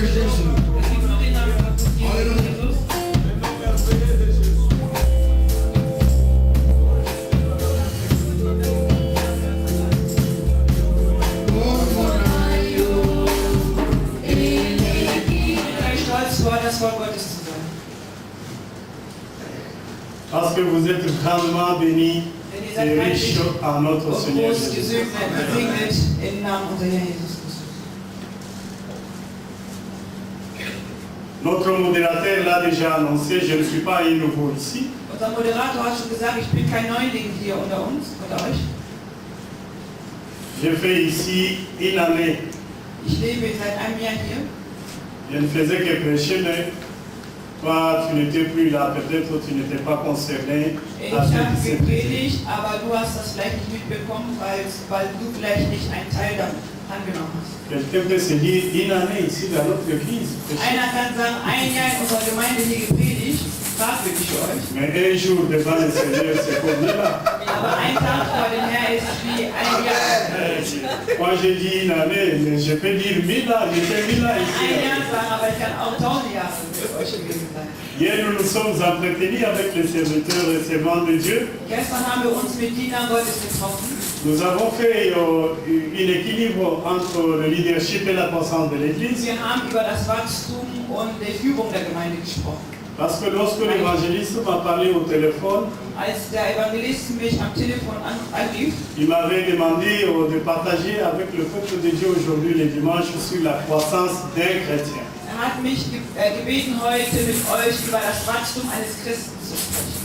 de Jésus. Alléluia. Das Wort Gottes zu sein. Parce que vous êtes grandement bénis et riches en notre Seigneur Jésus. Gesegnet im Namen unser Herr Jesus Christus. Notre modérateur l'a déjà annoncé, je ne suis pas un nouveau ici. Unser Moderator hat schon gesagt, ich bin kein Neuling hier unter uns, unter euch. Je fais ici une année. Ich lebe seit einem Jahr hier. Je ne faisais que prêcher, mais toi, tu n'étais plus là, peut-être tu n'étais pas concerné. Ich habe gepredigt, aber du hast das vielleicht nicht mitbekommen, weil du vielleicht nicht einen Teil daran genommen hast. Quelqu'un peut se dire une année ici dans notre église. Einer kann sagen, ein Jahr in unserer Gemeinde hier gepredigt, fragwürdig für euch. Mais un jour devant le Seigneur, c'est comme là. Aber ein Tag vor dem Herrn ist wie ein Jahr. Moi j'ai dit une année, mais je peux dire 1000 ans, j'étais 1000 ans ici. Ein Jahr sagen, aber ich kann auch 1000 Jahre mit euch gewesen sein. Hier nous nous sommes entretenus avec les serviteurs et servants de Dieu. Gestern haben wir uns mit Dienern Gottes getroffen. Nous avons fait un équilibre entre le leadership et la croissance de l'église. Wir haben über das Wachstum und die Führung der Gemeinde gesprochen. Parce que lorsque l'évangéliste m'a parlé au téléphone, als der Evangelist mich am Telefon anrief, il m'avait demandé de partager avec le peuple de Dieu aujourd'hui le dimanche sur la croissance d'un chrétien. Hat mich gebeten, heute mit euch über das Wachstum eines Christen zu sprechen.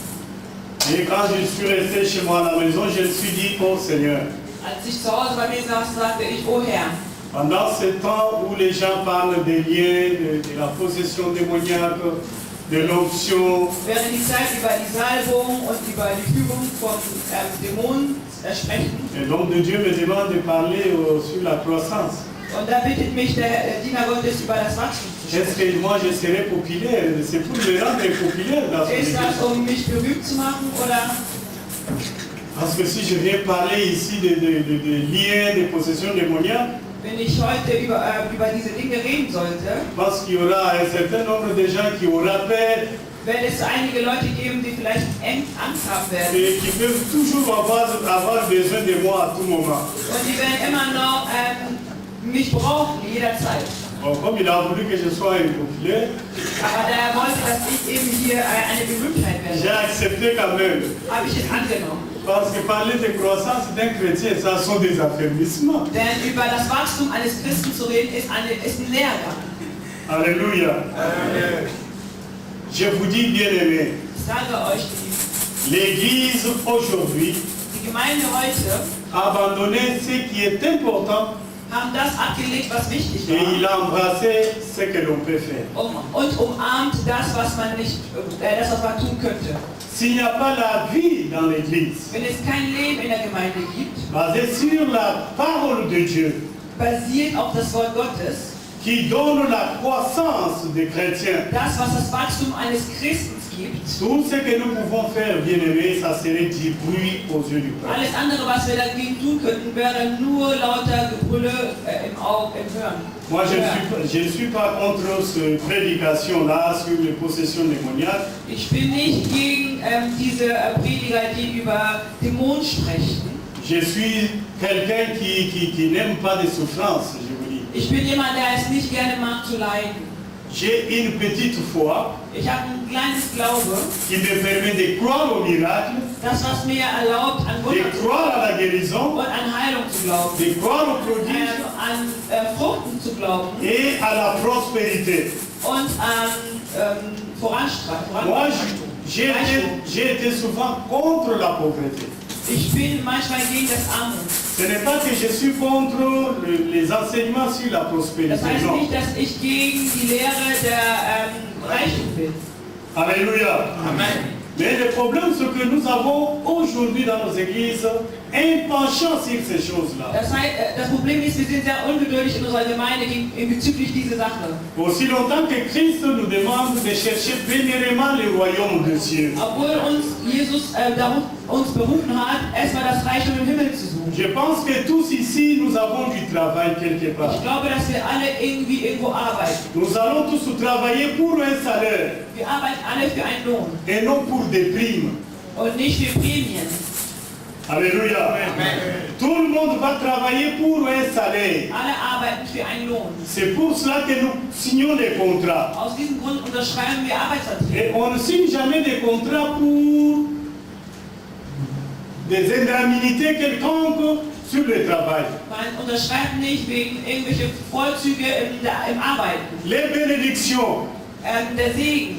Et quand je suis resté chez moi à la maison, je me suis dit, oh Seigneur. Als ich zu Hause bei mir saß, sagte ich, oh Herr. Pendant ce temps où les gens parlent des liens, de la possession démoniaque, de l'onction, während die Zeit über die Salbung und über die Führung von Dämonen sprechen. et l'homme de Dieu me demande de parler sur la croissance. Und da bittet mich der Diener Gottes über das Wachstum zu sprechen. Est-ce que moi je serai populaire? C'est pour me rendre populaire dans ce Ist das, mich berühmt zu machen, oder? Parce que si je viens parler ici de liens, de possession démoniaque, wenn ich heute über diese Dinge reden sollte, parce qu'il y aura un certain nombre de gens qui auront peur, wird es einige Leute geben, die vielleicht Angst haben werden. et qui peuvent toujours avoir besoin de moi à tout moment. Und die werden immer noch mich brauchen, jederzeit. Bon, comme il a voulu que je sois un populaire, aber der wollte, dass ich eben hier eine Berühmtheit werde. J'ai accepté quand même. Habe ich es angenommen. Parce que parler de croissance d'un chrétien, ça sont des affermissements. Denn über das Wachstum eines Christen zu reden, ist ein Lehrgang. Alléluia. Je vous dis bien aimé, Ich sage euch, l'Église aujourd'hui die Gemeinde heute a abandonné ce qui est important haben das abgelegt, was wichtig et il war. a embrassé ce que l'on peut faire. Und umarmt das, was man nicht, das, was man tun könnte. S'il n'y a pas la vie dans l'Église, Wenn es kein Leben in der Gemeinde gibt, basé sur la parole de Dieu, basiert auf das Wort Gottes, qui donne la croissance des chrétiens, das, was das Wachstum eines Christen gibt, tout ce que nous pouvons faire, bien aimé, ça serait du bruit aux yeux du peuple. alles andere, was wir dagegen tun könnten, wäre nur lauter Gebrülle im Hören. Moi, je ne suis pas contre cette prédication-là sur les possessions démoniaques. Ich bin nicht gegen diese Prediger, die über Dämonen sprechen. Je suis quelqu'un qui n'aime pas de souffrance, je vous dis. Ich bin jemand, der es nicht gerne mag zu leiden. J'ai une petite foi Ich habe ein kleines Glaube, qui me permet de croire au miracle, das, was mir erlaubt, an Wunder de croire à la guérison, und an Heilung zu glauben, de croire au prodige an Fruchten zu glauben et à la prospérité. und an Voranstreitung. Moi, j'ai été souvent contre la pauvreté. Ich bin manchmal gegen das Armut. Ce n'est pas que je suis contre les enseignements sur la prospérité. Das heißt Non. nicht, dass ich gegen die Lehre der Reichtum bin. Alléluia. Amen. Mais le problème, c'est que nous avons aujourd'hui dans nos églises impatients sur ces choses-là. Das heißt, das Problem ist, wir sind sehr ungeduldig in unserer Gemeinde bezüglich dieser Sache. Aussi longtemps que Christ nous demande de chercher premièrement le royaume de Dieu. Obwohl uns Jesus uns berufen hat, erstmal das Reich im Himmel zu suchen. Je pense que tous ici, nous avons du travail quelque part. Ich glaube, dass wir alle irgendwo arbeiten. Nous allons tous travailler pour un salaire Wir arbeiten alle für einen Lohn et non pour des primes. und nicht für Prämien. Alléluia. Amen. Tout le monde va travailler pour un salaire. Alle arbeiten für einen Lohn. C'est pour cela que nous signons des contrats. Aus diesem Grund unterschreiben wir Arbeitsverträge. Et on ne signe jamais des contrats pour des indemnités quelconques sur le travail. Man unterschreibt nicht wegen irgendwelche Vorzüge im Arbeiten. Les bénédictions, Der Segen,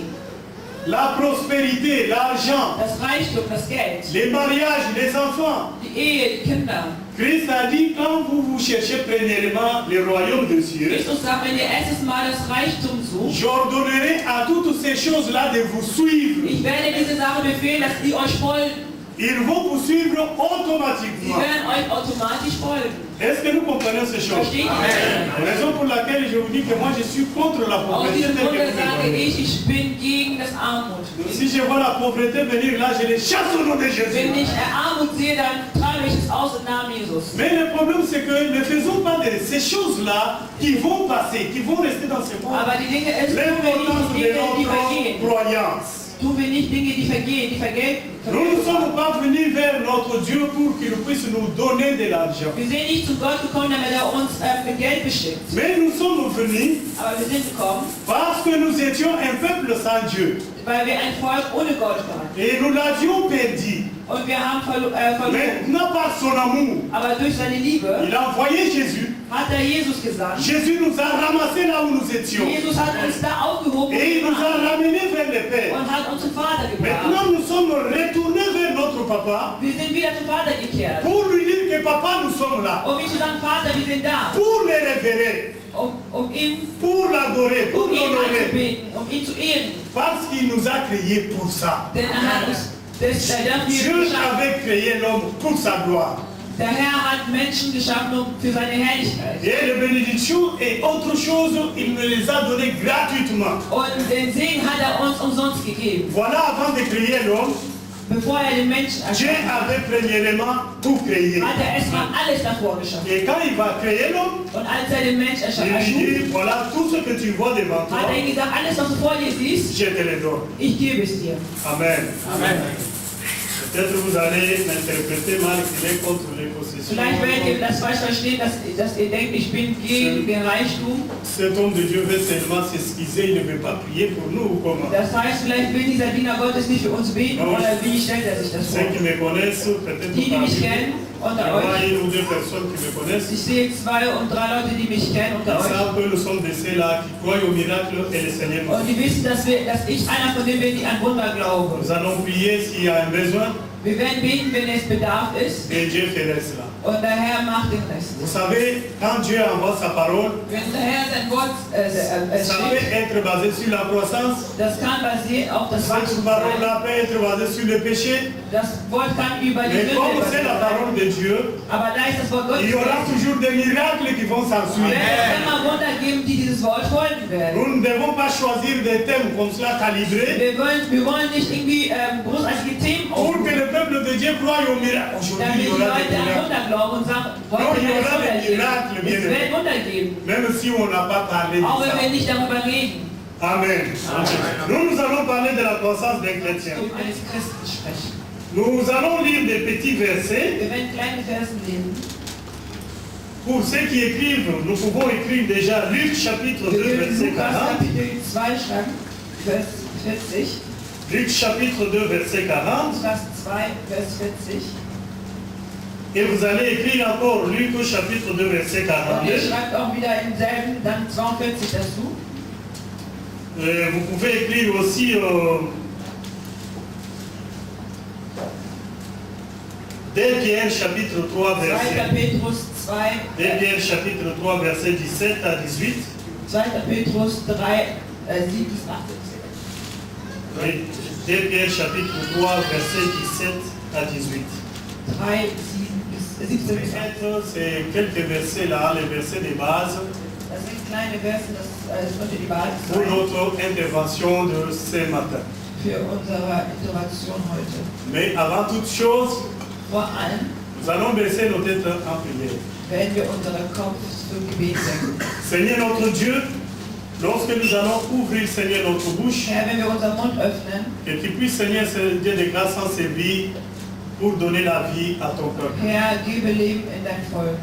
la prospérité, l'argent, das Reichtum, das Geld, les mariages, les enfants. die Ehe, die Kinder. Christ a dit, quand vous cherchez premièrement le royaume de Dieu, Christus sagt, wenn ihr erstes Mal das Reichtum sucht, j'ordonnerai à toutes ces choses-là de vous suivre. ich werde diese Sache befehlen, dass die euch folgen. Ils vont vous suivre Sie automatiquement. werden euch automatisch folgen. Est-ce que nous comprenons ces choses? Versteht ihr? Raison pour laquelle je vous dis que moi je suis contre la Aus pauvreté. diesem telle que Grunde vous sage me voyez. ich bin gegen das Armut. Si je vois la pauvreté venir là, je les chasse au nom de Jésus. Wenn ich Armut sehe, dann treibe ich es aus im Namen Jesus. Mais le problème c'est que ne faisons pas de ces choses-là qui vont passer, qui vont rester dans ce monde. Aber die Dinge, es tun wir L'importance nicht de Dinge, die vergehen. notre croyance. Tun wir nicht Dinge, die vergehen, die vergelten. Nous ne sommes pas venus vers notre Dieu pour qu'il puisse nous donner de l'argent. Wir sind nicht zu Gott gekommen, damit uns mit Geld beschenkt. Mais nous sommes venus Aber wir sind gekommen, parce que nous étions un peuple sans Dieu. weil wir ein Volk ohne Gott waren. Et nous l'avions perdu. Und wir haben verloren. Maintenant par son amour, Aber durch seine Liebe il a envoyé Jésus. hat er Jesus gesandt. Jésus nous a ramassés là où nous étions. Jesus hat uns da aufgehoben Et il nous a ramenés vers le Père. und hat uns zum Vater gebracht. Maintenant nous sommes retournés vers notre papa Wir sind wieder zum Vater gekehrt. pour lui dire que papa nous sommes là. Um ihm zu sagen, Vater, wir sind da. Pour le révérer, Ihn pour l'adorer, pour l'honorer. anzubeten, ihn zu ehren. Parce qu'il nous a créés pour ça. Denn er hat uns dafür Dieu geschaffen. avait créé l'homme pour sa gloire. Der Herr hat Menschen geschaffen für seine Herrlichkeit. Et les bénédictions et autre chose, il me les a données gratuitement. Und den Segen hat er uns umsonst gegeben. Voilà, avant de créer l'homme, Bevor er den Menschen Dieu erschaffen hat, avait premièrement tout créé. hat er erstmal alles davor geschaffen. Et quand il va créer l'homme, Und als er den Menschen il lui erschuf, dit, voilà tout ce que tu vois devant toi, hat er ihm gesagt, alles was du vor dir siehst, je te le donne. ich gebe es dir. Amen. Amen. Peut-être vous allez l'interpréter mal qu'il est contre les possessions. Vielleicht werdet ihr das falsch verstehen, dass ihr denkt, ich bin gegen den Reichtum. Cet homme de Dieu veut seulement s'excuser, il ne veut pas prier pour nous ou comment. Das heißt, vielleicht will dieser Diener Gottes nicht für uns beten, oder wie stellt er sich das vor? Ceux qui me connaissent, peut-être Die, die mich parmi kennen il y unter aura euch, une ou deux personnes qui me connaissent. ich sehe 2 und 3 Leute, die mich kennen Ils unter euch. savent que nous sommes de ceux-là qui croient au miracle et le Seigneur nous. Und die wissen, dass ich einer von denen bin, die an Wunder glauben. Nous allons prier s'il y a un besoin Wir werden beten, wenn es Bedarf ist, et Dieu ferait cela. und der Herr macht den Rest. Vous savez, quand Dieu envoie sa parole, Wenn der Herr sein Wort ça peut steht, être basé sur la croissance, das kann basieren auf das cette Wachstum sein. parole-là peut être basée sur le péché, Das Wort kann über die mais Sünde comme c'est la basieren. parole de Dieu, Aber da ist das Wort Gottes. il y aura toujours des miracles qui vont Es s'ensuivre. wird immer Wunder geben, die dieses Wort folgen werden. Nous ne devons pas choisir des thèmes comme cela calibrés Wir wollen nicht irgendwie großartige Themen pour que aufrufen, le peuple de Dieu croie au miracle. Aujourd'hui, damit il die y aura des Leute an miracles. Wunder glauben und sagen, Non, heute il y wird es aura Wunder des geben. miracles, bien Es wird aimé. Wunder geben, Même si on n'a pas parlé de auch wenn wir ça. nicht darüber reden, Amen. Nous allons parler de la croissance d'un chrétien. eines Christen sprechen. Nous allons lire des petits versets. Wir werden kleine Versen lesen. Pour ceux qui écrivent, nous pouvons écrire déjà Luc chapitre 2, Wir werden verset Lukas 40. Kapitel 2 schreiben, Vers 40. Luc chapitre 2, verset 40. Lukas 2, Vers 40. Et vous allez écrire encore Luc au chapitre 2, verset Und ihr 42. schreibt auch wieder im selben, dann 42 dazu. Vous pouvez écrire aussi 2 Pierre chapitre 3, 2. verset. Petrus 2, 2 Pierre chapitre 3, verset 17 à 18. 2. Petrus 3, 7 bis 8. Oui. 2 Pierre chapitre 3, verset 17 à 18. 3, 7 17 bis 18. Peut-être c'est quelques versets là, les versets de base Das sind kleine Verse, das könnte die Basis pour sein notre intervention de ce matin. für unsere Intervention heute. Mais avant toute chose, Vor allem nous allons baisser nos têtes en prière. werden wir unseren Kopf zum Gebet senken. Seigneur notre Dieu, lorsque nous allons ouvrir, Seigneur, notre bouche, Herr, wenn wir unseren Mund öffnen, que tu puisses, Seigneur, ce Dieu de grâce, s'en servir pour donner la vie à ton peuple. Herr, gebe Leben in dein Volk.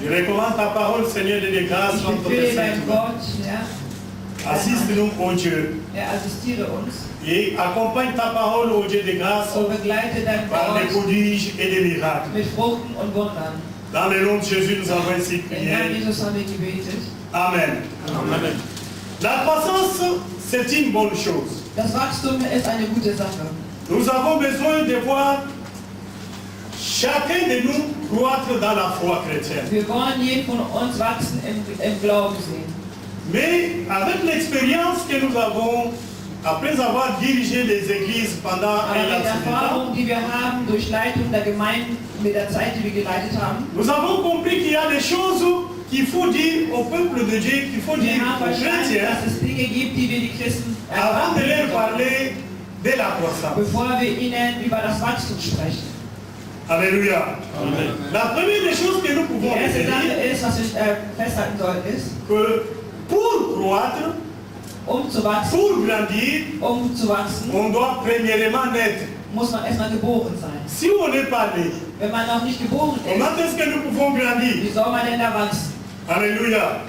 Je recommande ta parole, Seigneur, de grâce, Ich entre befehle tes dein saintes. Wort, Herr. Assiste-nous, ô Dieu, Herr, assistiere uns et accompagne ta parole, ô Dieu de grâce, und begleite dein par des Wort prodiges et des miracles. mit Fruchten und Wundern. Dans le nom de Jésus, nous avons ainsi Im Namen prié. Jesus haben wir gebetet. Amen. Amen. La croissance, c'est une bonne chose. Das Wachstum ist eine gute Sache. Nous avons besoin de voir chacun de nous croître dans la foi chrétienne. Wir wollen jeden von uns wachsen im Glauben sehen. Mais avec l'expérience que nous avons, après avoir dirigé les églises pendant Aber un mit der laps de temps, Erfahrung, die wir haben durch Leitung der Gemeinden, mit der Zeit, die wir geleitet haben, nous avons compris qu'il y a des choses qu'il faut dire au peuple de Dieu, qu'il faut dire wir haben aux verstanden, chrétiens, dass es Dinge gibt, die wir die Christen avant de leur erwarten, parler de la croissance. bevor wir ihnen über das Wachstum sprechen. Alléluia. Amen. La première des choses que nous Die pouvons erste Sache retenir, ist, was wir festhalten sollen, ist, que pour croître, zu wachsen, pour grandir, zu wachsen, on doit premièrement naître. muss man erstmal geboren sein. Si on n'est pas né, Wenn man noch nicht geboren comment ist, est-ce que nous pouvons grandir? wie soll man denn da wachsen? Alléluia.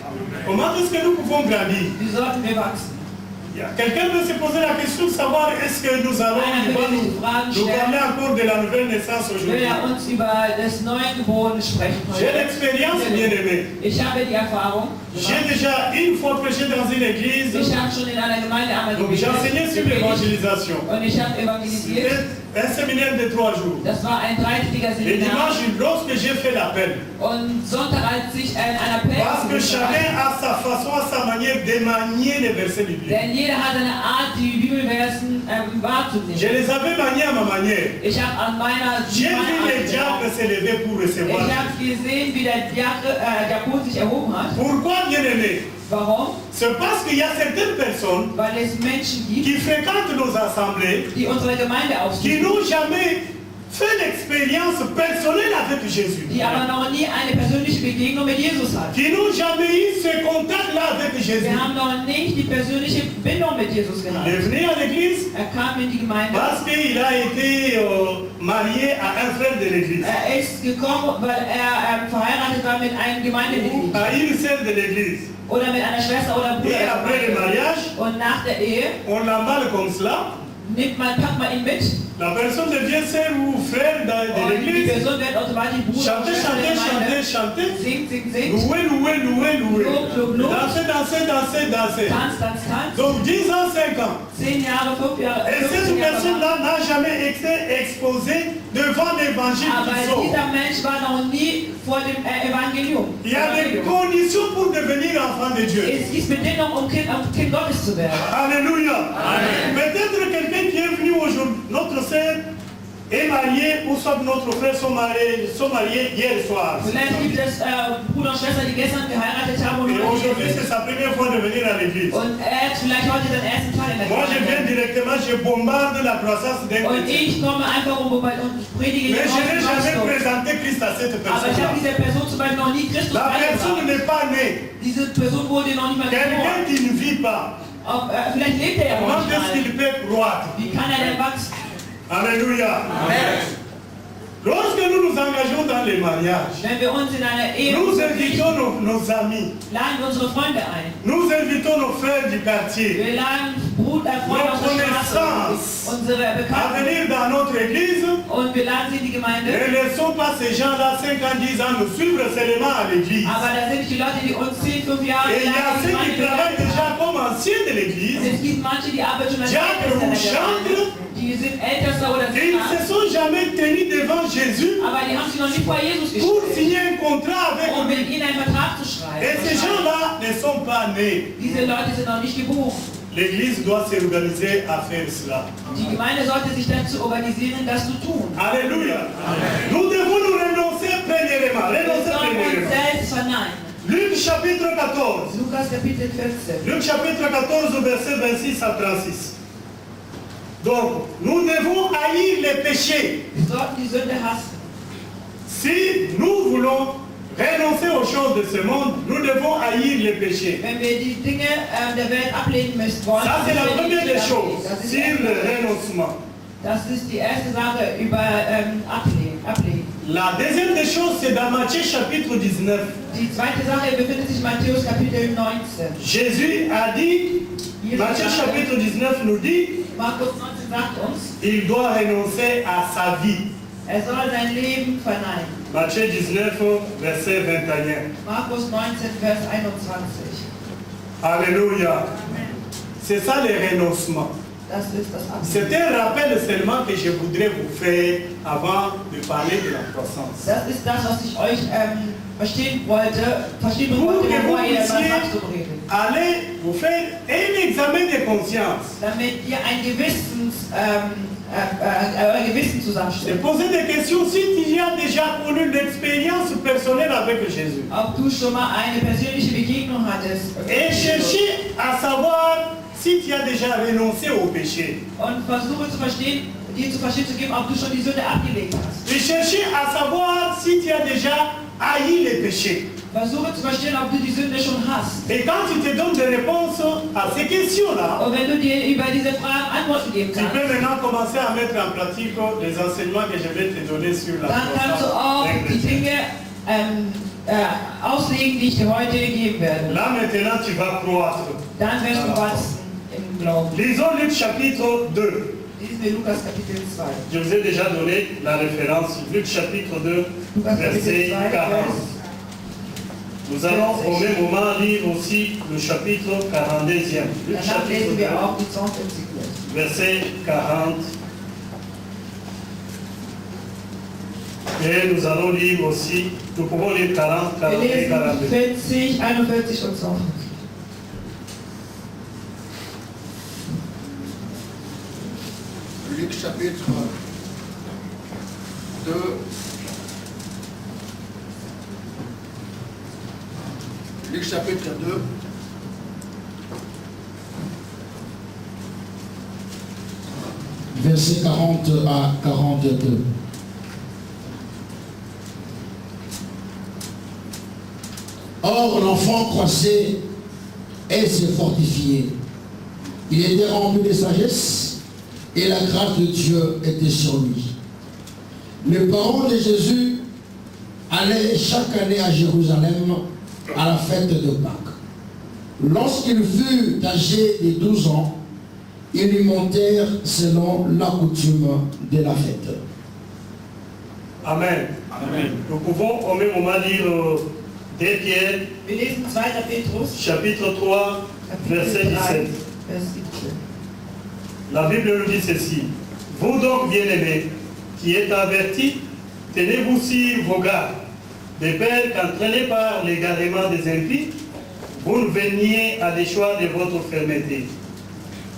Comment est-ce que nous pouvons grandir? Wie sollten wir wachsen? Quelqu'un peut se poser la question de savoir est-ce que nous allons Einer pouvoir will sich nous die Fragen nous parler stellen, encore de la nouvelle naissance will aujourd'hui. er uns über das Neugeborene sprechen J'ai heute. l'expérience, bien aimé. Ich habe die Erfahrung J'ai gemacht. déjà une fois prêché dans une église, Ich habe schon in einer Gemeinde einmal donc j'ai enseigné sur gepredigt l'évangélisation. und ich habe evangelisiert. C'était un séminaire de 3 jours. Das war ein dreitägiger Et Seminar. dimanche, lorsque j'ai fait l'appel, Und Sonntag, als ich in einer parce que Plätze chacun a sa façon, a sa manière de manier les versets bibliques. denn jeder hat eine Art, die Bibelversen wahrzunehmen. Je les avais maniés à ma manière. Ich habe an meiner J'ai vu les Art diacres se lever pour Ich recevoir. habe gesehen, wie der Diakon sich erhoben hat. Pourquoi, bien aimé? Warum? C'est parce qu'il y a certaines personnes Weil es Menschen gibt, qui fréquentent nos assemblées, die unsere Gemeinde qui aufsuchen, n'ont jamais fait l'expérience personnelle avec Jésus, die aber noch nie eine persönliche Begegnung mit Jesus hat. qui n'ont jamais eu ce contact-là avec Jésus. Wir haben noch nicht die persönliche Bindung mit Jesus Il est gehabt. venu à l'église Er kam in die Gemeinde. parce qu'il a été marié à un frère de l'église, Er ist gekommen, weil er verheiratet war mit einem ou Gemeindemitglied à une sœur de l'église. oder mit einer Schwester oder Bruder. Et der après le Gemeinde. mariage, Und nach der Ehe on l'emballe comme cela. packt man ihn mit La personne devient sœur ou frère de und die l'église. Person wird automatisch Bruder und Chanter, Schwester der chanter, Gemeinde. chanter, chanter. Singt. Louer, louer, louer, louer. Lob. Danser, danser, danser, danser. Tanz. Donc 10 ans, 5 ans. 10 Jahre, 5 Jahre, Et 15 cette Jahre. personne-là n'a jamais été exposée devant l'évangile Aber qui sort. dieser Mensch war noch nie vor dem Evangelium. Il y a des conditions pour devenir enfant de Dieu. Es gibt Bedingungen, um Kind Gottes zu werden. Alléluia. Peut-être quelqu'un qui est venu aujourd'hui, notre sœur est mariée, ou soit notre frère sont mariés hier soir. Vielleicht gibt es Bruder und Schwester, die gestern geheiratet haben und Et heute aujourd'hui, hier c'est sind. sa première fois de venir à l'église. Und er hat vielleicht heute den ersten Teil in der Moi, je viens Gemeinde. directement, je bombarde la croissance d'un Und chrétien. ich komme einfach und predige Mais den je n'ai jamais Wachstum. présenté Christ à cette Aber ich personne-là. habe dieser Person zum Beispiel noch nie Christus La personne beigebracht. n'est pas née. Diese Person wurde noch nicht mal Quelqu'un geboren. qui ne vit pas. Vielleicht lebt er ja noch Comment nicht est-ce mal. qu'il peut croître? Wie kann er denn wachsen? Alléluia. Lorsque nous nous engageons dans les mariages, Wenn wir uns in einer Ehe nous verpflichten, invitons nos amis, laden wir unsere Freunde ein. nous invitons nos frères du quartier Wir laden Freunde aus der Straße, unsere à Bekannten, venir dans notre église und wir laden sie in die Gemeinde. et ne laissons pas ces gens-là 5 ans, 10 ans nous suivre seulement à l'église. Aber da sind die Leute, die uns 10, 5 Jahre Et il y a lang in ceux die qui Gemeinde travaillent begleiten déjà haben. comme anciens de Und l'église, es gibt manche, die arbeiten schon als Diacre Älteste in ou der chantre, Gemeinde. Die sind Ältester oder et ils ne Sieger, se sont jamais tenus devant Jésus aber die haben sich noch nicht vor Jesus pour gestellt, signer un contrat avec um lui. mit ihnen einen Vertrag zu Et ces schreiben. gens-là ne sont pas nés. Diese Leute sind noch nicht geboren. L'église doit s'organiser à faire cela. Die Gemeinde sollte sich dazu organisieren, das zu tun. Alléluia. Nous devons nous renoncer premièrement. Wir Renoncer sollen uns premièrement. selbst verneinen. Luc chapitre 14. Lukas Kapitel 14. Luc chapitre 14, verset 26 à 36. Donc, nous devons haïr les péchés. Wir sollten die Sünde hassen. Si nous voulons renoncer aux choses de ce monde, nous devons haïr les péchés. Wenn wir die Dinge der Welt ablehnen müssen wollen, Ça, c'est la müssen wir die première des Sünde choses ablehnen. sur le renoncement. Das ist die erste Sache über Ablehnen. La deuxième des choses, c'est dans Matthieu chapitre 19. Die zweite Sache befindet sich in Matthäus Kapitel 19. Jésus a dit, Matthieu chapitre 19 nous dit, Markus 19 sagt uns, il doit renoncer à sa vie. soll sein Leben verneinen. Matthieu 19, verset 21. Markus 19, Vers 21. Alléluia. C'est ça le renoncement. Das ist das Ablehnen. C'est un rappel seulement que je voudrais vous faire avant de parler de la croissance. Das ist das, was ich euch verstehen wollte, Pour que vous bevor ihr über das puissiez Wachstum redet. aller vous faire un examen de conscience. Damit ihr ein euer Gewissen Et zusammenstellt. poser des questions si tu as déjà connu l'expérience personnelle avec Jésus. Ob du schon mal eine persönliche Begegnung hattest. Et chercher à savoir si tu as déjà renoncé au péché. Und versuche dir zu verstehen zu geben, ob du schon die Sünde abgelegt hast. Et chercher à savoir si tu as déjà haï les péchés. Versuche zu verstehen, ob du die Sünde schon hast. Et quand tu te donnes des réponses à ces questions-là, Und wenn du dir über diese Fragen Antworten geben tu kannst, peux maintenant commencer à mettre en pratique les enseignements que je vais te donner sur la dann kannst du auch die croissance. Dinge auslegen, die ich dir heute geben werde. Là maintenant tu vas croître. Dann wirst du wachsen im Glauben. Lisons Luc chapitre 2. Lesen wir Lukas Kapitel 2. Je vous ai déjà donné la référence. Luc chapitre 2, Lukas verset Kapitel 2, 40. Nous allons au même moment lire aussi le chapitre 42e. Luc Danach chapitre lesen 2, wir auch die 52. verset 40. Et nous allons lire aussi, nous pouvons lire 40, Wir 40 et lesen 42. 40, 41 und 52. Luc chapitre 2, Luc chapitre 2, Verset 40 à 42. Or, l'enfant croissait et se fortifiait. Il était rempli de sagesse et la grâce de Dieu était sur lui. Les parents de Jésus allaient chaque année à Jérusalem à la fête de Pâques. Lorsqu'il fut âgé de 12 ans, ils lui montèrent selon la coutume de la fête. Amen. Amen. Nous pouvons au même moment lire 2 Pierre, Wir lesen 2. Petrus, chapitre 3, verset Kapitel 3, 17. Vers 17. La Bible nous dit ceci. Vous donc, bien-aimés, qui êtes avertis, tenez-vous sur vos gardes, de peur qu'entraînés par l'égarement des impies, vous ne veniez à déchoir de votre fermeté.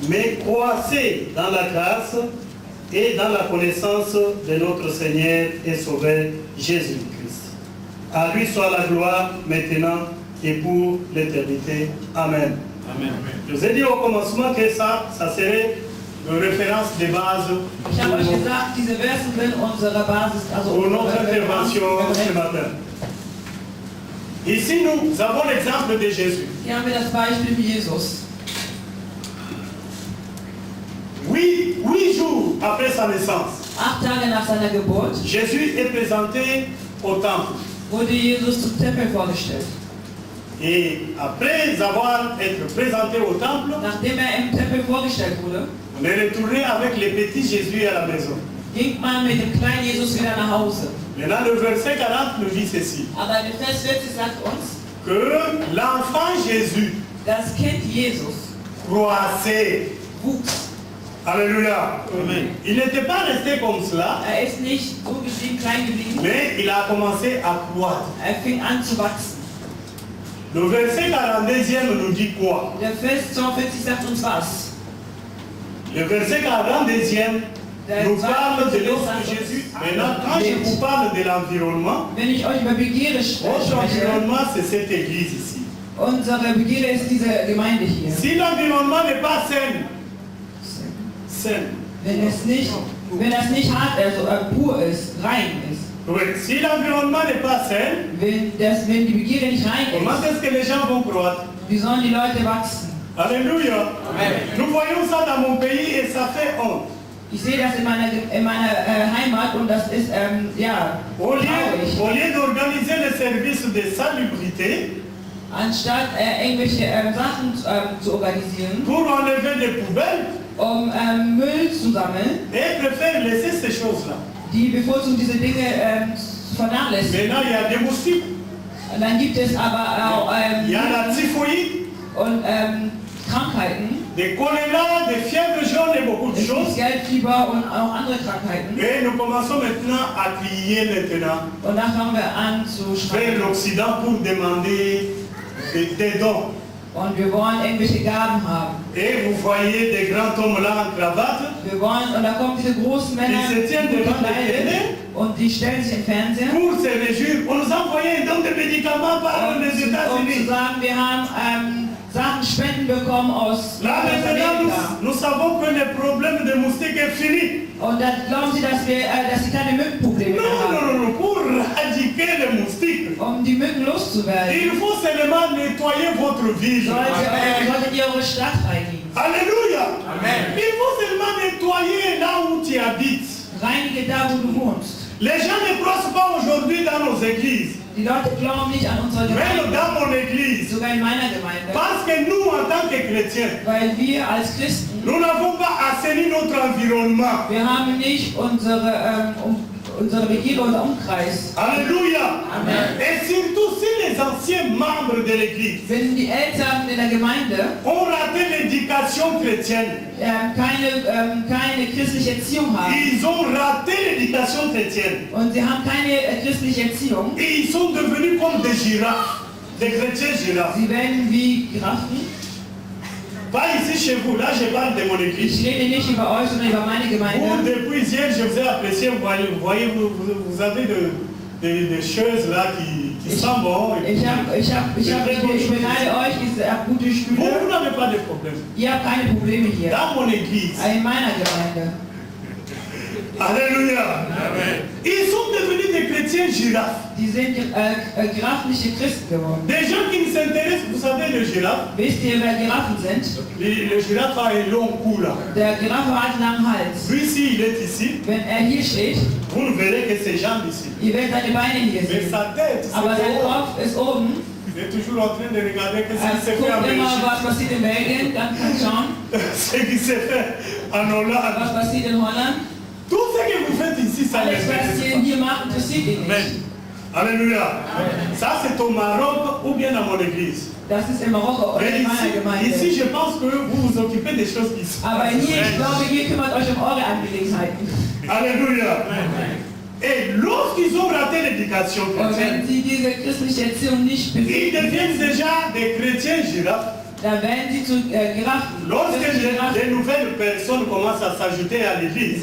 Mais croissez dans la grâce et dans la connaissance de notre Seigneur et Sauveur Jésus-Christ. À lui soit la gloire maintenant et pour l'éternité. Amen. Amen. Je vous ai dit au commencement que ça serait une référence de base Ich habe euch gesagt, diese Versen sind unsere Basis, also pour notre unsere intervention ce matin. Ici, nous avons l'exemple de Jésus. Hier haben wir das Beispiel wie Jesus. 8 jours après sa naissance, 8 Tage nach seiner Geburt Jésus est présenté au temple. wurde Jesus zum Tempel vorgestellt. Et après avoir été présenté au temple, Nachdem im Tempel vorgestellt wurde, on est retourné avec le petit Jésus à la maison. ging man mit dem kleinen Jesus wieder nach Hause. Maintenant, le verset 40 nous dit ceci, Aber in Vers 40 sagt uns, que l'enfant Jésus das Kind Jesus croissait. wuchs. Alléluia. Amen. Il n'était pas resté comme cela, Ist nicht so geblieben, klein geblieben. mais il a commencé à croître. Fing an zu wachsen. Le verset 42e nous dit quoi? Der Vers 42 sagt uns was. Le verset 42e nous parle de lorsque Jésus. Maintenant, quand je vous parle de l'environnement, Wenn ich euch über Begierde votre spreche, environnement, c'est cette église ici. unsere Begierde ist diese Gemeinde hier. Si l'environnement n'est pas sain, Wenn das nicht hart, also pur ist, rein ist. oui, si l'environnement n'est pas sain, Wenn die Begierde nicht rein comment ist, est-ce que les gens vont croître? wie sollen die Leute wachsen? Alléluia. Nous voyons ça dans mon pays et ça fait honte. Ich sehe das in meiner Heimat und das ist, ja, Au traurig. lieu d'organiser le service de salubrité Anstatt irgendwelche Sachen zu organisieren, pour enlever des poubelles, Müll zu sammeln, et préfèrent laisser ces choses-là. die bevorzugen diese Dinge zu vernachlässigen. Maintenant, il y a des moustiques, Und dann gibt es aber auch il y a la typhoïde, und Krankheiten. des choléra, des fièvres jaunes et beaucoup de Es gibt choses. Gelbfieber und auch andere Krankheiten. Et nous commençons maintenant à crier maintenant Und da fangen wir an zu vers schreien. l'Occident pour demander des dons. Und wir wollen irgendwelche Gaben haben. Et vous voyez des grands hommes là en cravate, Wir wollen, und da kommen diese großen Männer Die se tiennent devant la gekleidet télé. und die stellen sich im Fernsehen, pour se réjouir. On nous a envoyé un don de médicaments par les um zu États-Unis. sagen, wir haben Sachen, Spenden bekommen aus Là maintenant, Amerika. nous savons que le problème des moustiques est fini. Und dann glauben sie, dass sie keine Mückenprobleme mehr Non, haben. non, non, pour éradiquer les moustiques, Um die Mücken loszuwerden, il faut seulement nettoyer votre ville. solltet ihr eure Stadt reinigen. Alléluia. Amen. Il faut seulement nettoyer là où tu habites. Reinige da, wo du wohnst. Les gens ne croissent pas aujourd'hui dans nos églises, Die Leute glauben nicht an unsere même Gemeinde, dans mon église. sogar in meiner Gemeinde, Parce que nous, en tant que chrétiens, weil wir als Christen, nous n'avons pas assaini notre environnement. wir haben nicht unsere Begierde, unser Umkreis. Alléluia. Amen. Et surtout si les anciens membres de l'église Wenn die Eltern in der Gemeinde ont raté l'éducation chrétienne, keine christliche Erziehung haben ils ont raté l'éducation chrétienne. und sie haben keine christliche Erziehung, Et ils sont devenus comme des girafes, des chrétiens girafes. sie werden wie Giraffen. Pas ici chez vous, là je parle de mon église. Ich rede nicht über euch, sondern über meine Vous, Gemeinde. depuis hier, je vous ai apprécié, vous voyez, vous avez des choses là qui sont bonnes. Ich beneide euch, ihr habt gute Vous, Stühle. vous n'avez pas de problème. Ihr habt keine Probleme hier. Dans mon église, In meiner Gemeinde. alléluia, ils sont devenus des chrétiens girafes. Die sind giraffliche Christen geworden. Des gens qui ne s'intéressent, vous savez, le girafe, Wisst ihr, wer Giraffen sind? le girafe a un long cou là. Der Giraffe hat einen langen Hals. Lui, s'il est ici, Wenn hier steht, vous ne verrez que ses jambes ici. ihr werdet seine Beine hier Mais sehen. sa tête, c'est Aber sein haut. Kopf ist oben. Il est toujours en train de regarder ce qui Er s'est fait en guckt immer, Belgique, was passiert in Belgien, dann kann schauen, ce qui s'est fait en Hollande. was passiert in Holland. Tout ce que vous faites ici, ça ne Alles, was ihr hier macht, interessiert ihn nicht. Alléluia. Ça, c'est au Maroc ou bien dans mon église. Das ist in Marokko oder Mais in meiner ici, Gemeinde. je pense que vous vous occupez des choses qui sont. Aber hier, ich glaube, ihr kümmert euch um eure Angelegenheiten. Alléluia. Et lorsqu'ils ont raté l'éducation Und wenn chrétienne, sie diese christliche Erziehung nicht ils besiegen, deviennent déjà des chrétiens girafes. dann werden sie zu Giraffen. Lorsque Christliche Giraffen. des nouvelles personnes commencent à s'ajouter à l'église,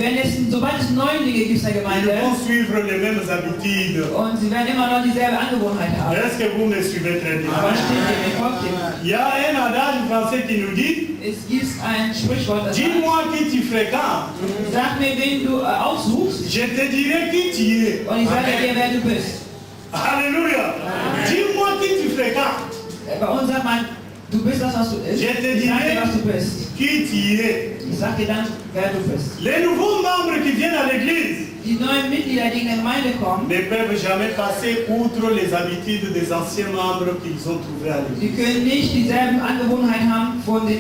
Sobald es Neulinge gibt in der ils Gemeinde vont suivre les mêmes habitudes. und sie werden immer noch dieselbe Angewohnheit haben. Est-ce que vous me suivez très bien? Aber steht ihr mir, folgt ihr mir. Il y a un adage français qui nous dit, Es gibt ein Sprichwort, das sagt, dis-moi qui tu fréquentes, sag mir, wen du aussuchst je te dirai qui tu es. und ich sage dir, wer du bist. Alléluia. Dis-moi qui tu fréquentes, Bei uns sagt man, du bist das, was du bist. Je te Ich sag dir, dirai was du bist. qui tu es. Ich sag dir dann, wer du bist. Les nouveaux membres qui viennent à l'église Die neuen Mitglieder, die in der Gemeinde kommen, ne peuvent jamais passer outre les habitudes des anciens membres qu'ils ont trouvés à die l'église. können nicht dieselben Angewohnheiten haben von den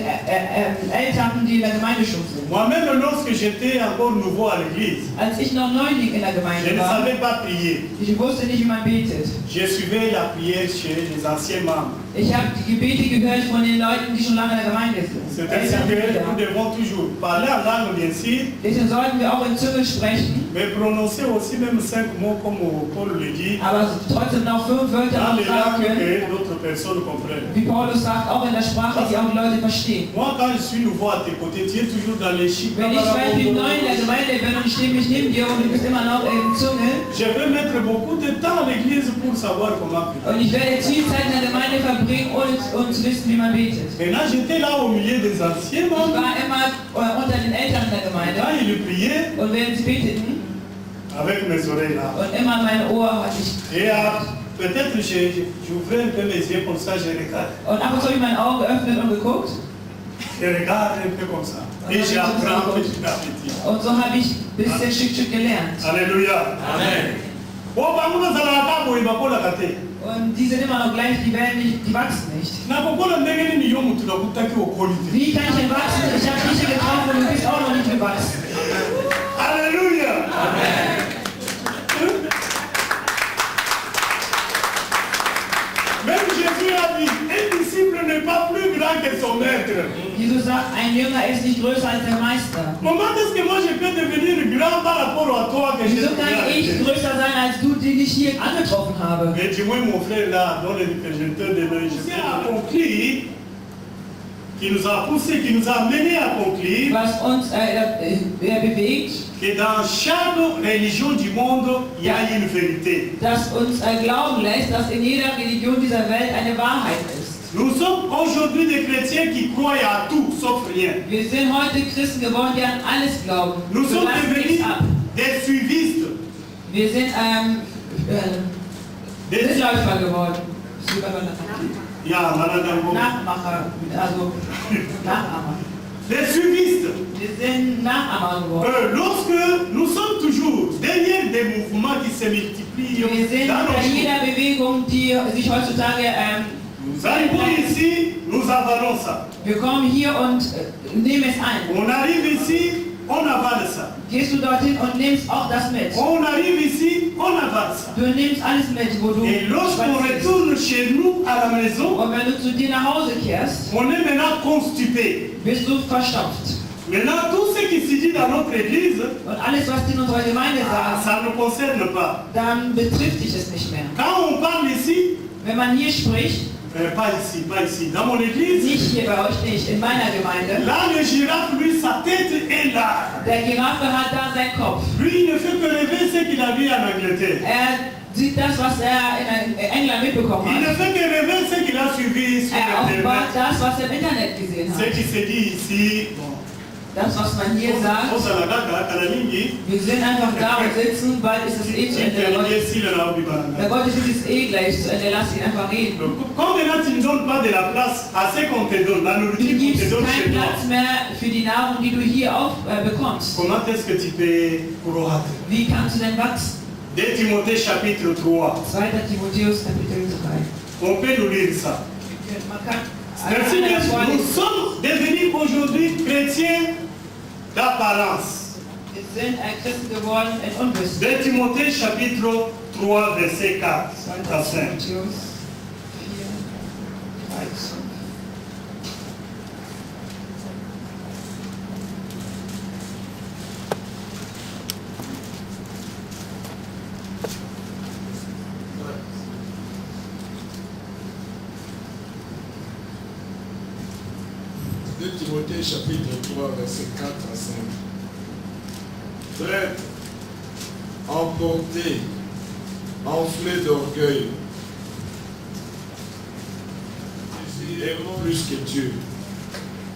Älteren, die in der Gemeinde schon sind. Moi-même, lorsque j'étais encore nouveau à l'église, Als ich noch Neuling in der je Gemeinde ne war, savais pas prier. ich wusste nicht, wie man betet. Je suivais la prière chez les anciens membres. Ich habe die Gebete gehört von den Leuten, die schon lange in der Gemeinde sind. C'est ainsi que nous devons toujours parler en langue, bien sûr, Deswegen sollten wir auch in Zunge sprechen, mais prononcer aussi même 5 mots comme Paul le dit, aber trotzdem noch 5 Wörter dans noch les sagen langues können, que d'autres personnes comprennent. Wie Paulus sagt, auch in der Sprache, die auch die Leute verstehen. Moi, quand je suis nouveau à tes côtés, tu es toujours dans les chiffres. Wenn ich zum Beispiel neu in der Gemeinde bin und ich stehe mich neben dir und du bist immer noch im Zunge Je vais mettre beaucoup de temps à l'église pour savoir comment prier. und ich werde jetzt viel Zeit in der Gemeinde verbringen, ohne zu wissen, wie man betet. Et là, j'étais là au milieu des anciens Ich membres. war immer unter den Eltern in der Gemeinde Quand ils priaient, und während sie beteten avec mes oreilles là. und immer mein Ohr hatte ich. Et peut-être j'ouvrais un peu mes yeux comme ça, je regarde. Und ab und zu habe ich meine Augen geöffnet und geguckt Je regarde un peu comme ça. Et j'apprends petit à petit. und so habe ich ein bisschen Stück gelernt. Alléluia. Amen. Oh, bango bazalaka boye bakolaka te. Und die sind immer noch gleich, die werden nicht, die wachsen nicht. Nakokola ndenge nini yo mutu nakutaki okoli te. Wie kann ich denn wachsen? Ich habe dich hier getroffen und du bist auch noch nicht gewachsen. Alléluia. Même Jésus a dit, un disciple n'est pas plus grand que son maître. Jesus sagt, ein Jünger ist nicht größer als der Meister. Comment est-ce que moi je peux devenir grand par rapport à toi que Wieso Jésus kann a ich dit? größer sein als du, den ich hier angetroffen habe? Mais dis-moi mon frère là, dans le projecteur de l'œil, je sais accompli, qui nous a poussé, qui nous a amené à accomplir, Was uns bewegt, que dans chaque religion du monde, il y a une vérité. das uns glauben lässt, dass in jeder Religion dieser Welt eine Wahrheit ist. Nous sommes aujourd'hui des chrétiens qui croient à tout, sauf rien. Wir sind heute Christen geworden, die an alles glauben. Nous Wir sommes lassen devenus nichts ab. des suivistes. Wir sind Des... Mitläufer geworden. Ja, Maladambo. Nachmacher, also Nachahmer. Des suivistes. Wir sind Nachahmer geworden. Lorsque nous sommes toujours derrière des mouvements qui se multiplient Wir sind dans nos bei jours, jeder Bewegung, die sich heutzutage nous arrivons ici, nous avalons ça. wir kommen hier und nehmen es ein. On arrive ici, on avale ça. Gehst du dorthin und nimmst auch das mit. On arrive ici, on avale ça. Du nimmst alles mit, wo du Et lorsqu'on spazierst. retourne chez nous à la maison, Und wenn du zu dir nach Hause kehrst, on est maintenant constipé. bist du verstopft. Maintenant, tout ce qui se dit dans notre église, Und alles, was die in unserer Gemeinde sagen, ça ne nous concerne pas. dann betrifft dich es nicht mehr. Quand on parle ici, Wenn man hier spricht, pas ici, pas ici, dans mon église, nicht hier bei euch nicht, in meiner Gemeinde, là le girafe, lui, sa tête est là. der Giraffe hat da seinen Kopf. Lui, il ne fait que rêver ce qu'il a vu en Angleterre. Sieht das, was er in England mitbekommen Il ne hat. fait que rêver ce qu'il a suivi sur Offenbart Internet. das, was er im Internet gesehen Ce hat. qui se dit ici, bon, Das, was man hier sagt, wir sind einfach da und sitzen, bald ist es eh zu Ende. Der Gottesdienst ist eh gleich zu Ende, lass ihn einfach reden. Du gibst keinen Platz mehr für die Nahrung, die du hier auch bekommst. Wie kannst du denn wachsen? 2 Timothée chapitre 3. 2. Timotheus Kapitel 3. On peut nous lire ça. Man kann Merci, nous sommes devenus aujourd'hui chrétiens d'apparence. Wir sind Christen geworden in Unwissen. 2 Timothée chapitre 3 verset 4 à 5. Timotheus 4, 3, 5. Timothée chapitre 3 verset 4 à 5. Frères, emportés, enflés d'orgueil, désirons plus que Dieu,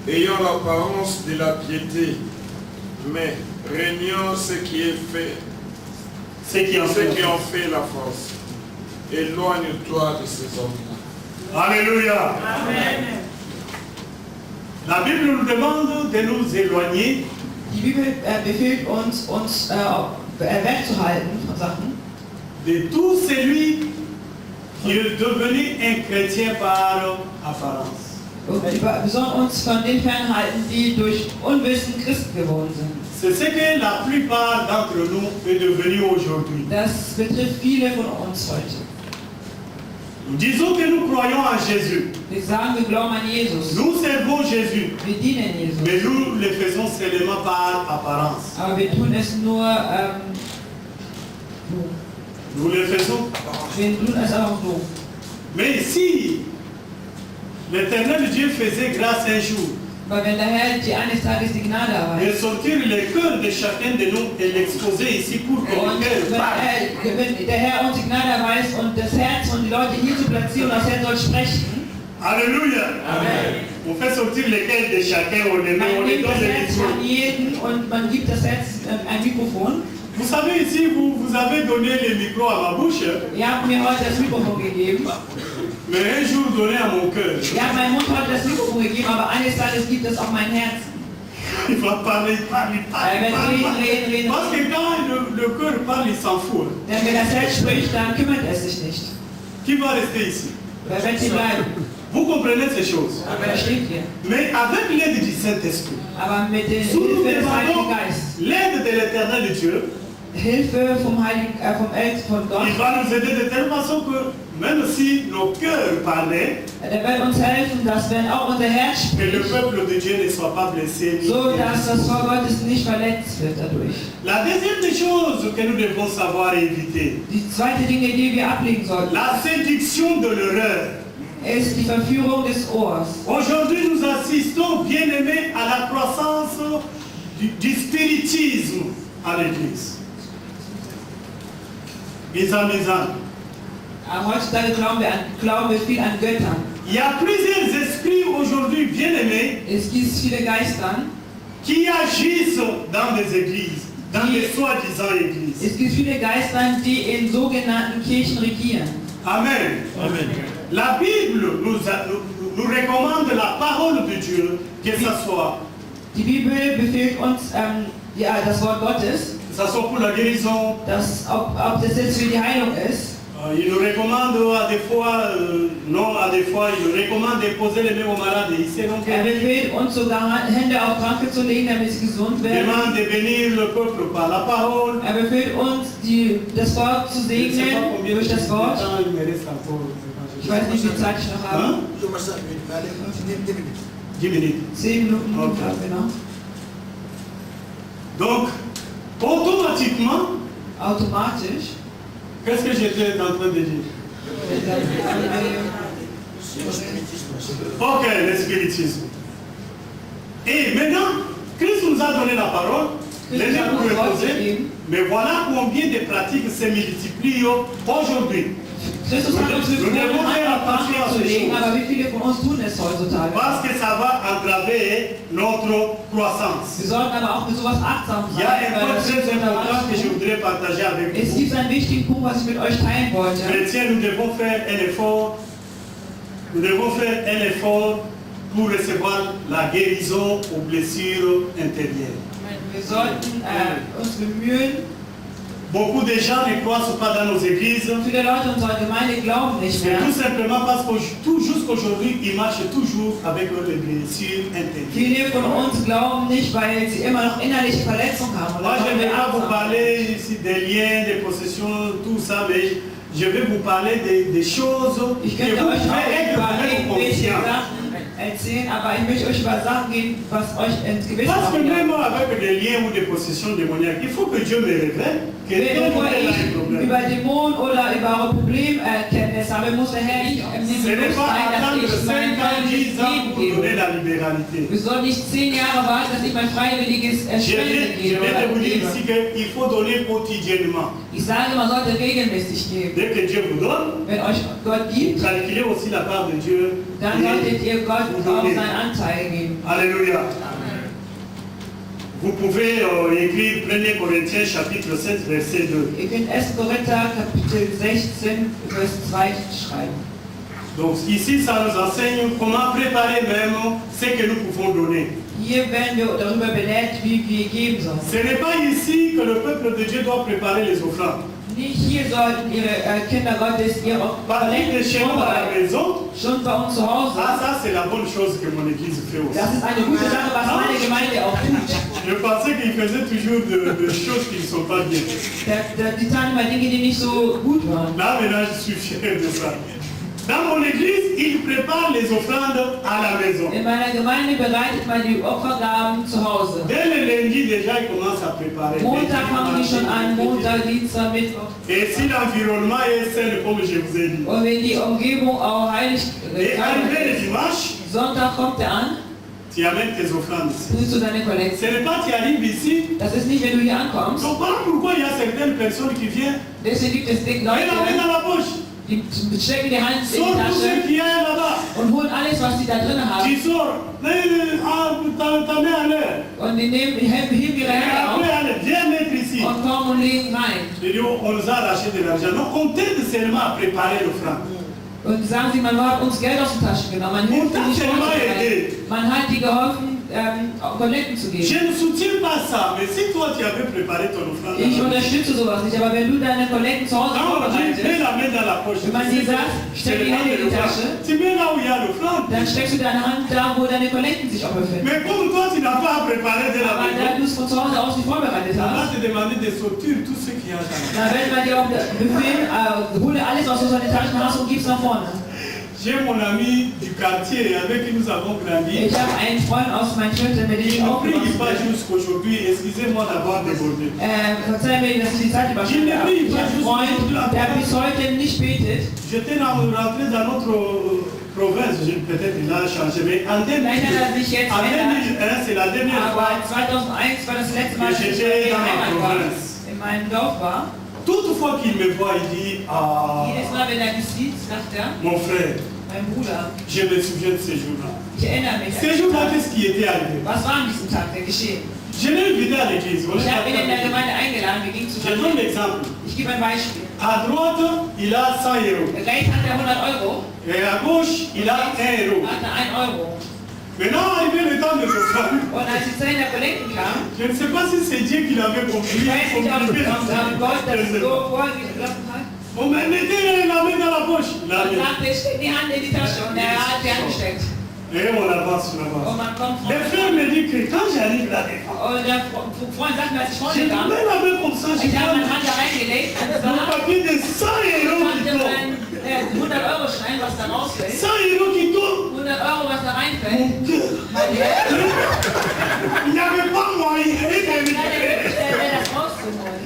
ayant l'apparence de la piété, mais régnant ce qui est fait, Ce qui en fait. la force. Éloigne-toi de ces hommes-là. Alléluia. Amen. La Bible nous demande de nous éloigner Die Bibel befiehlt uns, wegzuhalten von Sachen, de tout celui qui est devenu un chrétien par apparence. und wir sollen uns von den fernhalten, die durch Unwissen Christen geworden sind. C'est ce que la plupart d'entre nous est devenu aujourd'hui. Das betrifft viele von uns heute. Nous disons que nous croyons en Jésus. Wir sagen, wir glauben an Jesus. Nous servons Jésus. Wir dienen Jesus. Mais nous le faisons seulement par apparence. Aber wir tun es nur, Nous le faisons. wir tun es auch so. Mais si L'Éternel Dieu faisait grâce un jour Weil wenn der Herr die eines Tages die Gnade de erweist sortir le cœur de chacun de nous et l'exposer ici pour que le und cœur parle. wenn der Herr uns die Gnade erweist und das Herz und die Leute hier zu platzieren und das Herz soll sprechen, Alléluia. Amen. On fait sortir le cœur de chacun, on le met, on Man lui nimmt donne das le Herz micro. von jedem und man gibt das Herz ein Mikrofon. Vous savez, ici, vous avez donné le micro à ma bouche, Ihr habt mir heute das Mikrofon gegeben. mais un jour donné à mon cœur. Ihr habt meinem Mund heute das Mikrofon gegeben, aber eines Tages gibt es auch mein Herz. Il va parler, il parle. Reden. Parce que quand le cœur parle, il s'en fout. Denn wenn das Herz spricht, dann kümmert es sich nicht. Qui va rester ici? Wer wird sie bleiben? Vous comprenez ces choses. Aber er steht hier. Mais avec l'aide du Saint-Esprit, Aber mit der sous nous Hilfe des Heiligen demandons Geistes, l'aide de l'éternel Dieu, Hilfe vom von Gott, il va nous aider de telle façon que même si nos cœurs parlaient, der wird uns helfen, dass wenn auch unser Herz que le spricht, peuple de Dieu ne soit pas blessé. ni so blessé. dass das Volk Gottes nicht verletzt wird dadurch. La deuxième des choses que nous devons savoir et éviter, Die zweite Dinge, die wir ablegen sollten, la séduction de l'erreur. ist die Verführung des Ohrs. Aujourd'hui, nous assistons, bien aimés, à la croissance du spiritisme à l'Église. Heutzutage glauben wir viel an Göttern. Il y a plusieurs esprits aujourd'hui, bien aimés, Es gibt viele Geister, qui agissent dans des églises, dans des soi-disant églises. es gibt viele Geister, die in sogenannten Kirchen regieren. Amen. Amen. La Bible nous recommande la parole de Dieu, que ce soit, Die Bibel befiehlt uns das Wort Gottes, que ce soit pour la guérison. dass, ob das jetzt für die Heilung ist. Il nous recommande à des fois, non à des fois, il nous recommande de poser les mains aux malades. Il sait donc Befiehlt uns sogar Hände auf Kranke zu legen, damit sie gesund werden. demande de bénir le peuple par la parole. Befiehlt uns, das Volk zu segnen durch das Wort. Ich weiß nicht, wie viel Zeit ich noch habe. 10 minutes. 10 Minuten, Okay. genau. Donc, automatiquement, Automatisch. qu'est-ce que j'étais en train de dire? Ok, le spiritisme. Et maintenant, Christ nous a donné la parole, les mains pour reposer, mais voilà combien de pratiques se multiplient aujourd'hui. Christus hat uns befohlen, einfach Kranke zu legen, aber wie viele von uns tun es heutzutage? Parce que ça va entraver notre croissance. Wir sollten aber auch mit sowas achtsam Il y a sein, un weil point das très important que je ist voudrais partager avec Es vous. gibt einen wichtigen Punkt, was ich mit euch teilen wollte. Chrétiens, nous devons faire un effort. Nous devons faire un effort pour recevoir la guérison aux blessures intérieures. Wir sollten uns bemühen. Beaucoup de gens ne croient pas dans nos églises. Viele Leute unserer Gemeinde glauben nicht C'est mehr. tout simplement parce que tout jusqu'aujourd'hui, ils marchent toujours avec les blessures intérieures. Viele von uns glauben nicht, weil sie immer noch innerliche Verletzungen haben. Moi, je ne vais pas vous Oder parler ici des liens, des possessions, tout ça, mais je vais vous parler des choses que ich vous könnte pouvez euch auch être über vraiment irgendwelche conscient. Sachen erzählen, aber ich möchte euch über Sachen gehen, was euch ins Gewissen Parce que même macht. avec des liens ou des possessions démoniaques, il faut que Dieu me révèle que Bevor tel a un ich problème. über Dämonen oder über eure Problemerkenntnis habe, muss der Herr nicht Ce im n'est pas sein, attendre dass ich 5 mein ans, 10 freiwilliges ans Leben pour donner gebe. la libéralité. Wir sollen nicht 10 Jahre warten, dass ich mein freiwilliges Je Spenden viens gebe. de vous dire oder ici gebe. qu'il faut donner quotidiennement. Ich sage, man sollte regelmäßig geben. Dès que Dieu vous donne, Wenn euch Gott gibt, calculez aussi la part de Dieu. dann solltet ihr Gott vous auch donner. seinen Anteil geben. Alléluia. Vous pouvez écrire 1 Corinthiens chapitre 7 verset 2. Ihr könnt 1. Korinther Kapitel 16, Vers 2 schreiben. Donc ici, ça nous enseigne comment préparer même ce que nous pouvons donner. Hier werden wir darüber belehrt, wie wir geben sollen. Ce n'est pas ici que le peuple de Dieu doit préparer les offrandes. Nicht hier sollten ihre Kinder Gottes ihre Partir de chez nous à la maison, schon bei uns zu Hause. ça c'est la bonne chose que mon église fait aussi. Das ist eine gute Sache, was meine Gemeinde auch tut. Je pensais qu'il faisait toujours de choses qui ne sont pas bien. Die taten immer Dinge, die nicht so gut waren. Là maintenant je suis fier de ça. Dans mon église, ils préparent les offrandes à la maison. In meiner Gemeinde bereitet man die Opfergaben zu Hause. Dès le lundi, déjà, ils commencent à préparer. Montag fangen die schon an, Montag, Dienstag, Mittwoch. Et si l'environnement est sain, comme je vous ai dit. Und wenn die Umgebung auch heilig Et arrivé le ist, dimanche, Sonntag kommt er an, tu amènes tes offrandes ici. bringst du deine Ce Kollekte. n'est pas tu arrives ici. Das ist nicht, wenn du hier ankommst. Donc voilà pourquoi il y a certaines personnes qui viennent Deswegen gibt es et la mettent Leute, dans la poche. die stecken die Hand in die Sors tout ce Tasche qu'il y a là-bas. und holen alles, was sie da drin haben. Tu sors. Ta main à l'air. Und die heben ihre Et Hände après, auf allez, viens mettre ici. und kommen und legen rein. Je dis, on nous a arraché de l'argent. Non, on t'aide seulement à préparer l'offrande. Und sagen sie, man hat uns Geld aus der Tasche genommen. Man hilft ihnen nicht vorzubereiten. Man hat die geholfen, Kollekten zu Je geben. ne soutiens pas ça, mais si toi tu avais préparé ton offrande, Ich unterstütze sowas nicht, aber wenn du deine Kollekten zu Hause quand on dit mets vorbereitest, la main dans la poche, wenn man dir sagt, steck die Hände in die Tasche, tu mets là où il y a l'offrande. dann steckst du deine Hand da, wo deine Kollekten sich auch befinden. Mais comme toi tu n'as pas préparé de la Aber da maison, du es von zu Hause aus nicht vorbereitet on va hast, te demander de sortir tout ce qu'il y a dans la dann wird man dir auch befehlen, hole alles, was du in den Taschen hast und gib's nach vorne. J'ai mon ami du quartier avec qui nous avons grandi. Ich habe einen Freund aus meinem Viertel, mit dem Il ich ne prie aufgewachsen pas bin. jusqu'aujourd'hui, excusez-moi d'avoir débordé. Verzeih mir, dass ich die Zeit überschritten habe. Ich habe einen Freund, der bis heute nicht betet. J'étais rentré dans notre province, peut-être il a changé, mais en Vielleicht hat er sich jetzt 2001, verändert, c'est la dernière fois. aber 2001 war das letzte Mal, dass ich in meiner Heimat war, in meinem Dorf war. Toutefois qu'il me voit, il dit, ah, Jedes Mal, wenn er mich sieht, sagt er, mon frère, mein Bruder, je me souviens de ces jours-là. ich erinnere mich an Ces diesen jours-là, Tag. qu'est-ce qui était arrivé? Was war an diesem Tag denn geschehen? Je l'ai invité à l'église. Ich habe ihn in der Gemeinde eingeladen, wir gingen Je zusammen. donne l'exemple. Ich gebe ein Beispiel. À droite, il a 100 euros. Rechts hat er 100 Euro, Et à gauche, il a 1 euro. hat er 1 Euro. Maintenant, arrivé le temps de l'offrande, Und als die Zeit der Kollekten kam, je ne sais pas si c'est Dieu qui l'avait compris. ich weiß nicht, ob Gott das so vorgelassen hat. On m'a mis la main dans la poche. Là, Und sagte, steck die Hand in die Tasche und er hat die Hand gesteckt. et on avance, on avance. Und man kommt Le vor. frère me dit que quand j'arrive là-dedans, Und der Freund sagt mir, als ich je vorne mets kam, la main comme ça, je ich habe meine prends Hand da reingelegt und mon gesagt, papier de 100 euros ich qui hatte tombe. meinen 100-Euro-Schein, was da rausfällt. 100 euros qui tombe. 100 Euro, was da reinfällt. Mon cœur. Mein Herz. Il n'y avait pas moyen. Ich habe mir gestellt, das rauszuholen.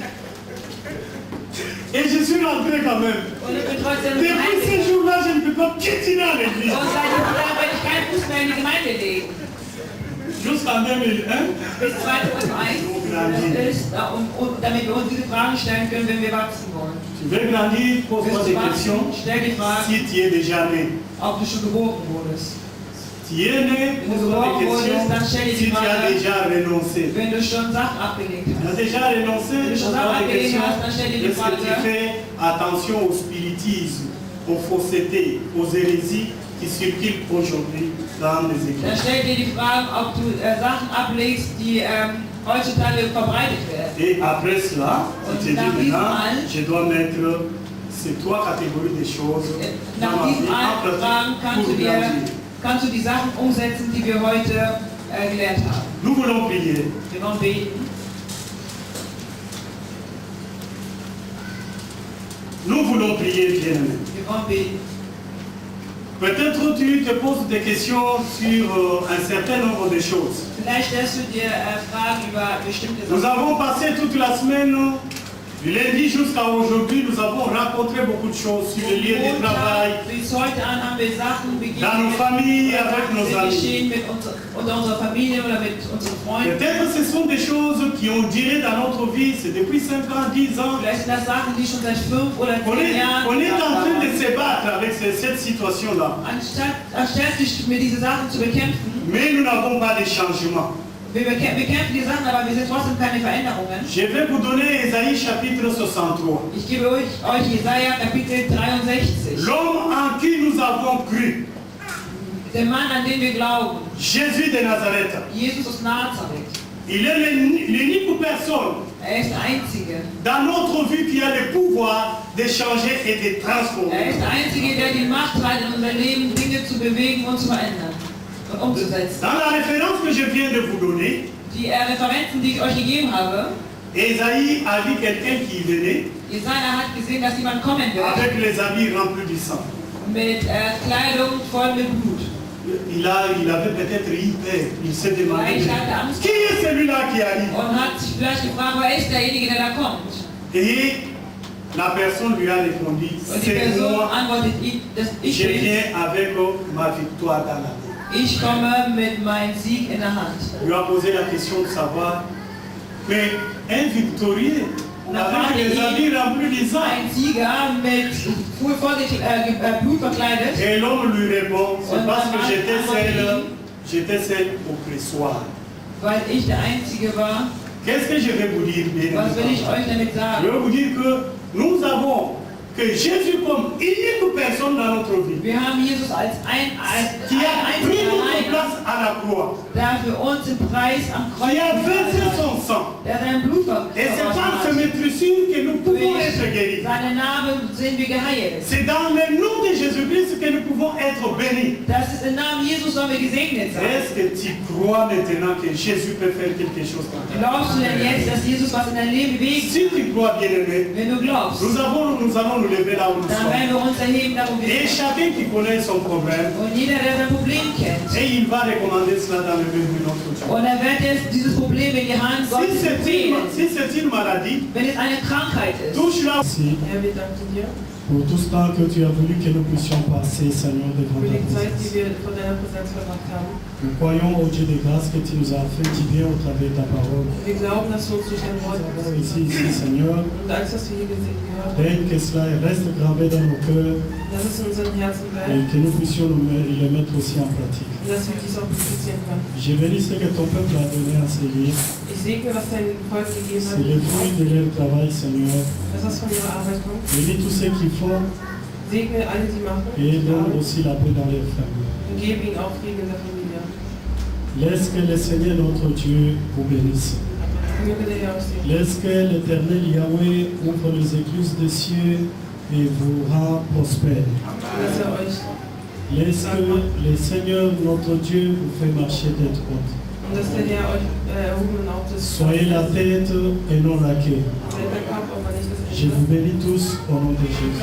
Et je suis rentré quand même. Und ich bin trotzdem Depuis reingegangen. ce jour-là, je ne peux pas piétiner à l'église. Und seit diesem Tag werde ich keinen Fuß mehr in die Gemeinde legen. Jusqu'en 2001. Bis 2001. Das ist, damit wir uns diese Fragen stellen können, wenn wir wachsen wollen. Tu veux grandir, pose-toi Willst des du questions. wachsen? Stell die Frage, Si tu es déjà né. ob du schon geboren wurdest. Tu es né, pose-toi des questions. Si tu as déjà renoncé. Wenn du schon Sachen abgelegt Tu as hast. déjà renoncé, pose-toi des questions. Est-ce que tu fais attention au spiritisme, aux faussetés, aux hérésies qui circulent aujourd'hui dans les Dann églises? stell dir die Frage, ob du Sachen ablegst, die heutzutage verbreitet werden. Et après cela, tu te dis Nach diesem maintenant, allen- je dois mettre ces trois catégories de choses dans Nach ma vie diesen en allen Fragen pratique pour grandir. kannst du die Sachen umsetzen, die wir heute gelernt haben. Nous voulons prier. Wir wollen beten. Nous voulons prier, bien-aimés. Wir wollen beten. Peut-être tu te poses des questions sur un certain nombre de choses. Vielleicht stellst du dir Fragen über bestimmte Nous Sachen. avons passé toute la semaine, du lundi jusqu'à aujourd'hui, nous avons rencontré beaucoup de choses sur le lieu de travail, Montag bis heute an haben wir Sachen dans nos familles, avec nos amis. geschehen mit unserer Familie oder mit unseren Freunden. Peut-être ce sont des choses qui ont duré dans notre vie, c'est depuis 5 ans, 10 ans. Vielleicht sind das Sachen, die schon seit 5 oder 10 Jahren On est en train de dauern. se battre avec cette situation-là. Anstatt sich mit diese Sachen zu bekämpfen, Mais nous n'avons pas de changement. wir bekämpfen die Sachen, aber wir sind trotzdem keine Veränderungen. Je vais vous donner Ésaïe chapitre 63. Ich gebe euch Jesaja Kapitel 63. L'homme en qui nous avons cru, Der Mann, an den wir glauben, Jésus de Nazareth, Jesus aus Nazareth. il est l'unique personne Ist der Einzige. dans notre vie qui a le pouvoir de changer et de transformer. Ist der Einzige, der die Macht hat, in unser Leben Dinge zu bewegen und zu verändern und umzusetzen. Dans la référence que je viens de vous donner, Die Referenzen, die ich euch gegeben habe, Ésaïe a vu quelqu'un qui venait Jesaja hat gesehen, dass jemand kommen wird avec les habits remplis du sang. mit Kleidung voll mit Blut. Il avait peut-être eu peur. Il s'est demandé, Weil ich hatte Angst qui est celui-là qui arrive? und hat sich vielleicht gefragt, wer ist derjenige, der da kommt? Et la personne lui a répondu, Und die c'est Person moi, antwortet, dass ich je bin. viens avec ma victoire dans la main. Ich komme mit meinem Sieg in der Hand. Il lui a posé la question de savoir, mais un victorieux, avec les habits remplis de sang. Ein Sieger mit Blut verkleidet. Et l'homme lui répond, c'est Und parce que der Mann j'étais seul au pressoir. weil ich der Einzige war. Qu'est-ce que je vais vous dire, bien Was will ich euch damit Je sagen? vais vous dire que nous avons que Jésus comme unique personne dans notre vie, Wir haben Jesus als qui a pris einziger notre allein, place à la croix, der für uns den Preis am Kreuz qui a versé bezahlt hat, son sang. der sein Blut Et c'est par vergossen ce hat. maîtrisure que nous pouvons Durch être guéris. seinen Namen sind wir geheilt. C'est dans le nom de Jésus-Christ que nous pouvons être bénis. Das ist im Namen Jesus, sollen wir gesegnet sein. Est-ce que tu crois maintenant que Jésus peut faire quelque chose dans ta vie? Glaubst du denn jetzt, dass Jesus was in dein Leben bewegt? Si tu crois, bien-aimé, Wenn du glaubst, nous allons nous lever là où nous dann sommes. werden wir uns erheben, da wo wir Et sind. chacun qui connaît son problème, Und jeder, der sein Problem kennt, et il va recommander cela dans le nom de notre Dieu. und er wird jetzt dieses Problem in die Hand Gottes bringen. Si c'est une maladie, Wenn es eine Krankheit ist. touche-la. Merci Herr, wir danken dir pour tout ce temps que tu as voulu que nous puissions passer, Seigneur, devant für ta die Zeit, présence. die wir vor deiner Präsenz verbracht haben. Nous croyons au Dieu de grâce que tu nous as fait du bien au travers de ta parole. Wir glauben, dass du uns durch dein Wort Ici, Seigneur, und alles, was wir hier gehört haben, aide que cela reste gravé dans nos cœurs dass es in unseren Herzen et bleibt que nous puissions le mettre aussi en pratique. und dass wir dies auch praktizieren können. Je bénis ce que ton peuple a donné à servir. Ich segne, was dein Volk gegeben C'est le fruit de leur travail, Seigneur. dass das von ihrer Arbeit kommt. Bénis tous ceux qui font Segne alle, die machen et die donne Arbeit, aussi la paix dans leur famille. und gebe ihnen auch Frieden in der Familie. Laisse que le Seigneur notre Dieu vous bénisse. Möge der Herr euch segnen. Laisse que l'Éternel Yahweh ouvre les écluses des cieux et vous rend prospère. Dass euch Laisse que le Seigneur notre Dieu vous fait marcher tête haute. und dass der Herr euch erhobenen Hauptes Soyez la tête et non la queue. seid der Kopf, aber nicht das Je Ende. vous bénis tous au nom de Jésus.